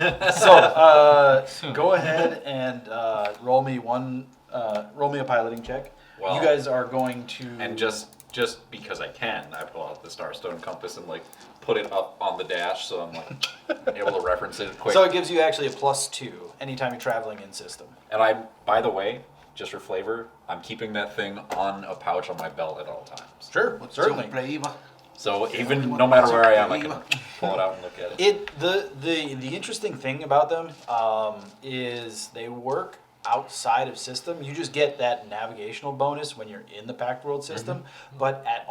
So go ahead and roll me a piloting check. Well, you guys are going to... And just because I can, I pull out the Starstone compass and put it up on the dash so I'm able to reference it quick. So it gives you actually a +2 anytime you're traveling in system. And by the way, just for flavor, I'm keeping that thing on a pouch on my belt at all times. Sure, certainly. So even no matter where I am, I can pull it out and look at it. The interesting thing about them is they work outside of system. You just get that navigational bonus when you're in the Pact World system, but at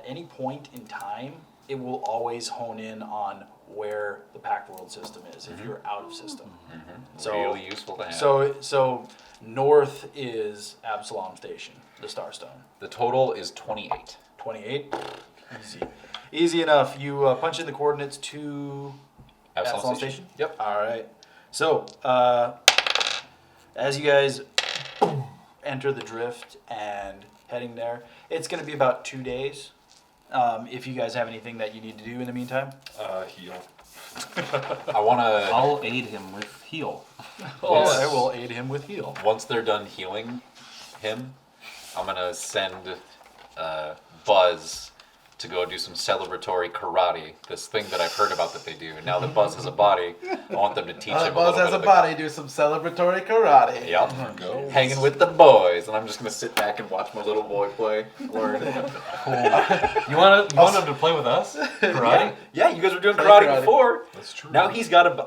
any point in time, it will always hone in on where the Pact World system is if you're out of system. So really useful to have. So north is Absalom Station, the Starstone. The total is 28. 28, easy enough. You punch in the coordinates to Absalom Station. Yep. All right. So as you guys enter the drift and heading there, it's going to be about 2 days. If you guys have anything that you need to do in the meantime, Heal. I'll aid him with heal. I will aid him with heal. Once they're done healing him, I'm gonna send Buzz to go do some celebratory karate. This thing that I've heard about that they do. Now that Buzz has a body, I want them to teach him. Buzz has a body. Do some celebratory karate. Yep. Hanging with the boys, and I'm just gonna sit back and watch my little boy play. Learn. You want him to play with us? Karate? Yeah, you guys were doing karate before. That's true. Now he's got a.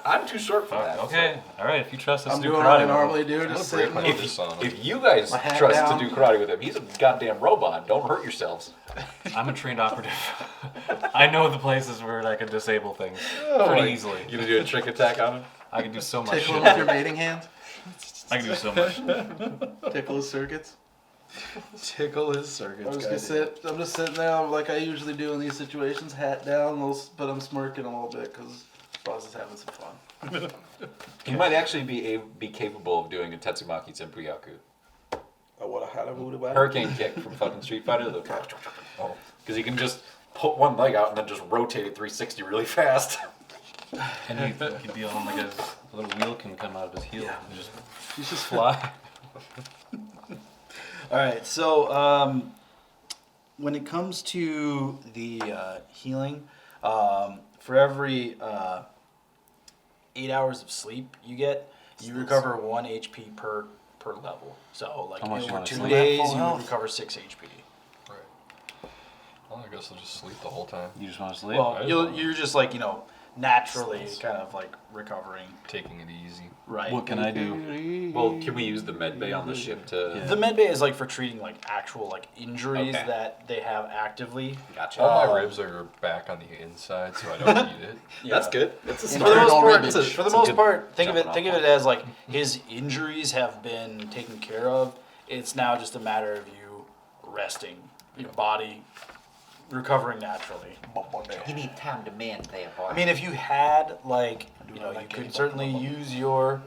I'm too short for that. Okay. All right. If you trust us I'm to do doing karate, what I normally do. Just break sitting. my If you guys My hat trust down. to do karate with him, he's a goddamn robot. Don't hurt yourselves. I'm a trained operative. I know the places where I can disable things Oh pretty easily. You gonna do a trick attack on him? I can do so much Tickle shit. him with your mating hand. I can do so much. Tickle his circuits. Tickle his circuits. I'm just sitting there like I usually do in these situations, hat down, but I'm smirking a little bit because Buzz is having some fun. He might actually be capable of doing a Tetsumaki Senpuryaku. Hurricane kick from fucking Street Fighter. Because he can just put one leg out and then just rotate it 360 really fast. And he can be on a little wheel can come out of his heel and just fly. All right. So when it comes to the healing, for every 8 hours of sleep you get, you recover 1 HP per level. So like over 2 days, you would recover 6 HP. Right. Well, I guess I'll just sleep the whole time. You just want to sleep? Well, you're just naturally kind of like recovering. Taking it easy. Right. What can I do? Well, can we use the med bay on the ship to... The med bay is like for treating like actual like injuries Okay. that they have actively. Gotcha. All my ribs are back on the inside, so I don't need it. Yeah. That's good. It's a For smart. the most part, ribbage. for the It's a most good part, think of jumping it off as like his injuries have been taken care of. It's now just a matter of you resting, your body recovering naturally. You need time to mend there, boy. I mean, if you had like, you could certainly use your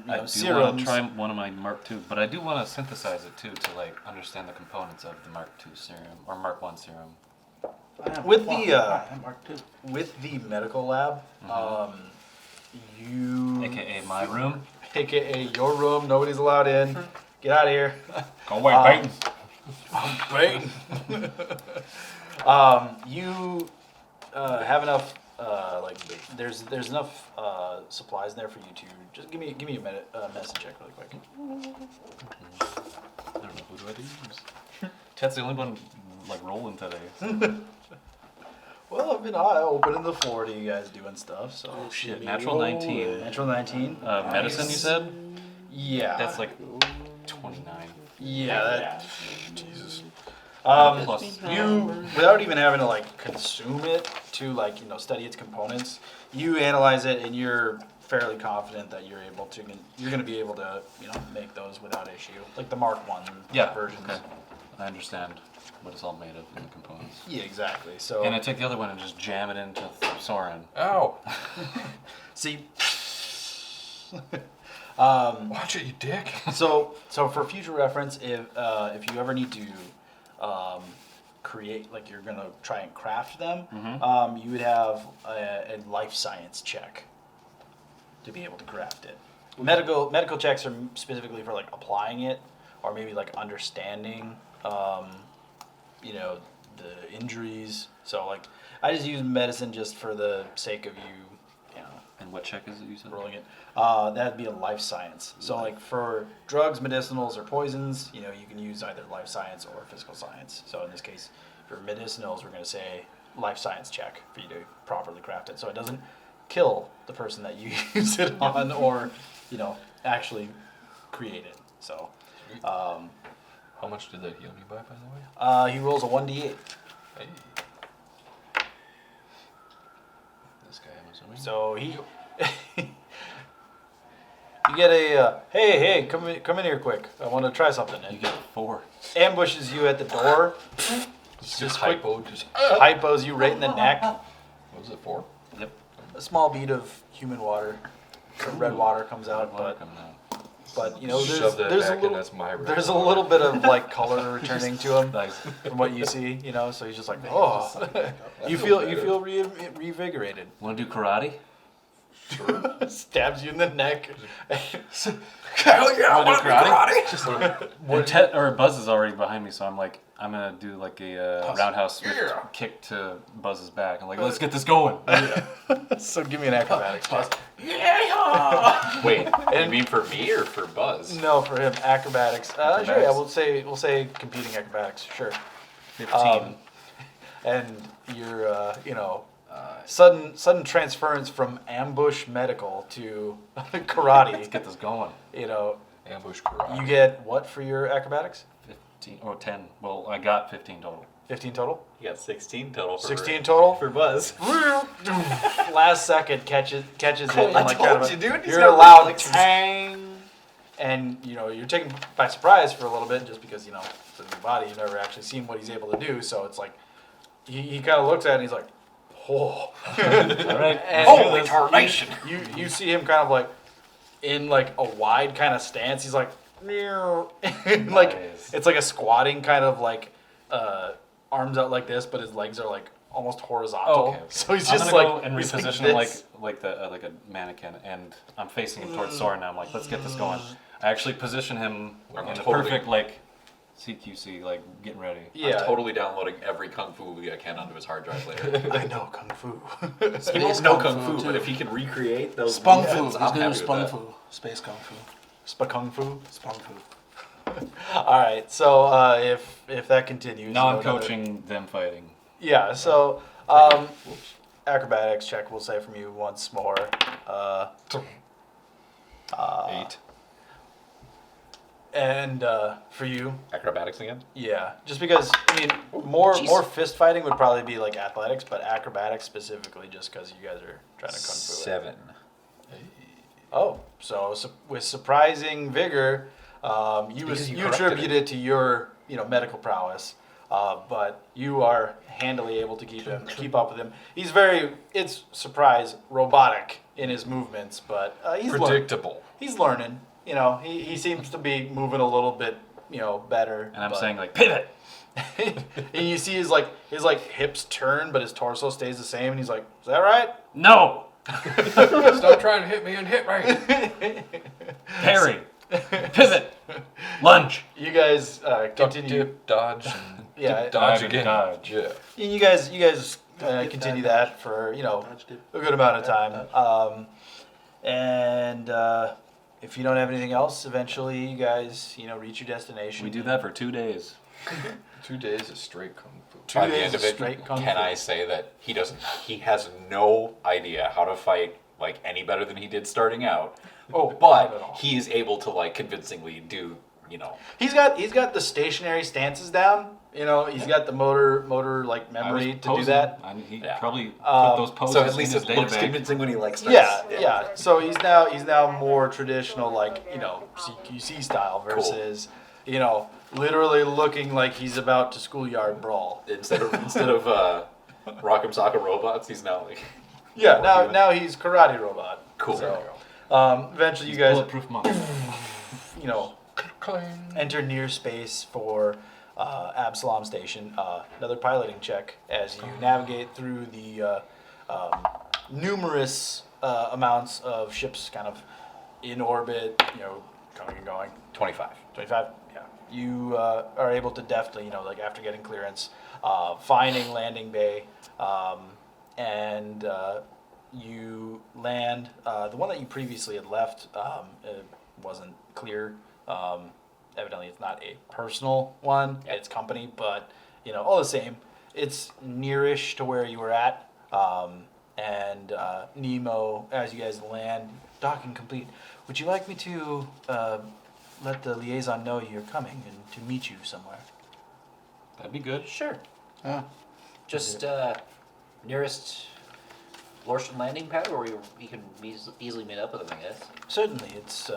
I do want serums. to try one of my Mark II, but I do want to synthesize it too to like understand the components of the Mark II serum or Mark I serum. With the medical lab, you AKA my room. AKA your room, nobody's allowed in. Get out of here. Go away, Peyton. You have enough. There's enough supplies in there for you to just give me a minute medicine check really quick. I don't know, who do I use? Ted's the only one like rolling today. Well, I've been opening the floor to you guys doing stuff. So Shit, natural 19. Natural 19. Medicine, you said? Yeah. That's like 29. Yeah. Jesus. Plus. You, without even having to like consume it to like study its components, you analyze it and you're fairly confident that you're going to be able to make those without issue, like the Mark I versions. Okay. I understand what it's all made of in the components. Yeah, exactly. So And I take the other one and just jam it into Soren. Ow! see. Watch it, you dick. So for future reference, if you ever need to create, like you're gonna try and craft them, Mhm. you would have a life science check to be able to craft it. Medical checks are specifically for like applying it, or maybe like understanding, you know, the injuries. So like, I just use medicine just for the sake of you know, And what check is it you said? rolling it. That'd be a life science. So like for drugs, medicinals, or poisons, you know, you can use either life science or physical science. So in this case, for medicinals, we're going to say life science check for you to properly craft it, so it doesn't kill the person that you use it on, or you know, actually create it. So How much did that heal me by the way? he rolls a 1d8. Hey. This guy, I'm assuming. So he. You get a hey, come in here quick. I want to try something. You And get 4. ambushes you at the door. Just quick- hypo, just Hypos you right in the neck. what was it for? Yep. A small bead of human water. Some red water comes out, but you know, Shove that there's a back in, little that's my red there's a water. little bit of like color returning to him Nice. from what you see, you know. So he's just like, oh, you feel revigorated. Want to do karate? Stabs you in the neck. Hell yeah, I wanna do karate. Just like, Or, or Buzz is already behind me, so I'm like, I'm gonna do like a roundhouse swift Yeah. kick to Buzz's back. I'm like, let's get this going. So give me an acrobatics check. Wait, you mean for me or for Buzz? No, for him, acrobatics. Sure, yeah, Acrobatics? we'll say competing acrobatics. Sure. 15. And your you know, sudden transference from ambush medical to karate. Let's get this going. You know, ambush karate. you get what for your acrobatics? 15 or 10. Well, I got 15 total. 15 total. You got 16 total. 16 total. for Buzz. Last second catches it. I in like told kind of you, dude, he's You're got allowed reflexes. tang, and you know you're taken by surprise for a little bit, just because you know it's in your body. You've never actually seen what he's able to do, so it's like he kind of looks at it and he's like, oh. All right. And Holy tarnation. You see him kind of like in like a wide kind of stance. He's like, meow. Like Nice. it's like a squatting kind of like arms out like this, but his legs are like almost horizontal. Okay. So he's I'm just gonna like go and he's reposition him this. like a mannequin, and I'm facing him towards Sora now. I'm like, let's get this going. I actually position him I'm in the totally- perfect like CQC, like getting ready. Yeah, I'm totally downloading every kung fu movie I can onto his hard drive later. I know kung fu. He won't know kung fu, but if he can recreate those Spung fu. movements, He's I'm gonna happy do with spung that. fu. Space kung fu. Spa kung fu. Spung fu. All right, so if that continues, Now I'm you know, another- coaching them fighting. Yeah, so acrobatics check we'll say from you once more. 8. And for you, Acrobatics again? yeah, just because I mean more fist fighting would probably be like athletics, but acrobatics specifically just because you guys are trying to kung fu it. 7. Oh, so with surprising vigor, you Because you you corrected attribute it to your medical prowess, but you are handily able to keep up with him. It's surprise robotic in his movements, but Predictable. he's learning. You know, he seems to be moving a little bit better. And I'm but- saying like, pivot! and you see his hips turn, but his torso stays the same, and he's like, "Is that right?" No! Stop trying to hit me and hit right. Parry! Pivot! Lunge! You guys Duck, continue. dip, dodge, and Yeah, dip, dodge dodge, again. dodge. Yeah. And you guys continue that for Dodge dip. a good amount of time. And if you don't have anything else, eventually you guys reach your destination. We do that for 2 days. 2 days of straight kung fu. 2 By the days end of of it, straight kung can fu. I say that he has no idea how to fight like any better than he did starting out. Oh, not at But all. he is able to like convincingly do, He's got the stationary stances down. He's got the motor like memory to do that. He Yeah. probably Um, put those poses so at least in it his looks database. convincing when he like starts. Yeah. So he's now more traditional, like CQC style versus literally looking like he's about to schoolyard brawl. Instead of Rock'em Sock'em Robots, he's now like Yeah. More Now human. now he's karate robot. cool. So eventually He's you guys bulletproof monk. Clang. enter near space for Absalom Station. Another piloting check as you navigate through the numerous amounts of ships kind of in orbit, coming and going. 25. 25? Yeah. You are able to deftly, like after getting clearance, finding landing bay, and you land. The one that you previously had left it wasn't clear. Evidently, it's not a personal one. Yep. It's company, but, all the same, it's nearish to where you were at. And Nemo, as you guys land, docking complete. Would you like me to let the liaison know you're coming and to meet you somewhere? That'd be good. Sure. Yeah. Just nearest Lorschen landing pad, or we can easily meet up with him, I guess. Certainly, it's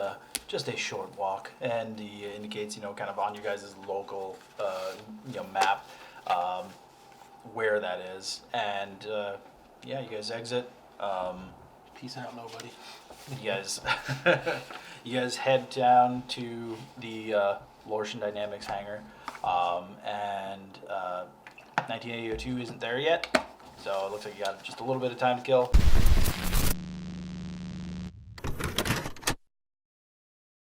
just a short walk, and he indicates, kind of on you guys' local, map, where that is, and yeah, you guys exit. Peace out, nobody. You guys head down to the Lorschen Dynamics hangar, and 19802 isn't there yet, so it looks like you got just a little bit of time to kill.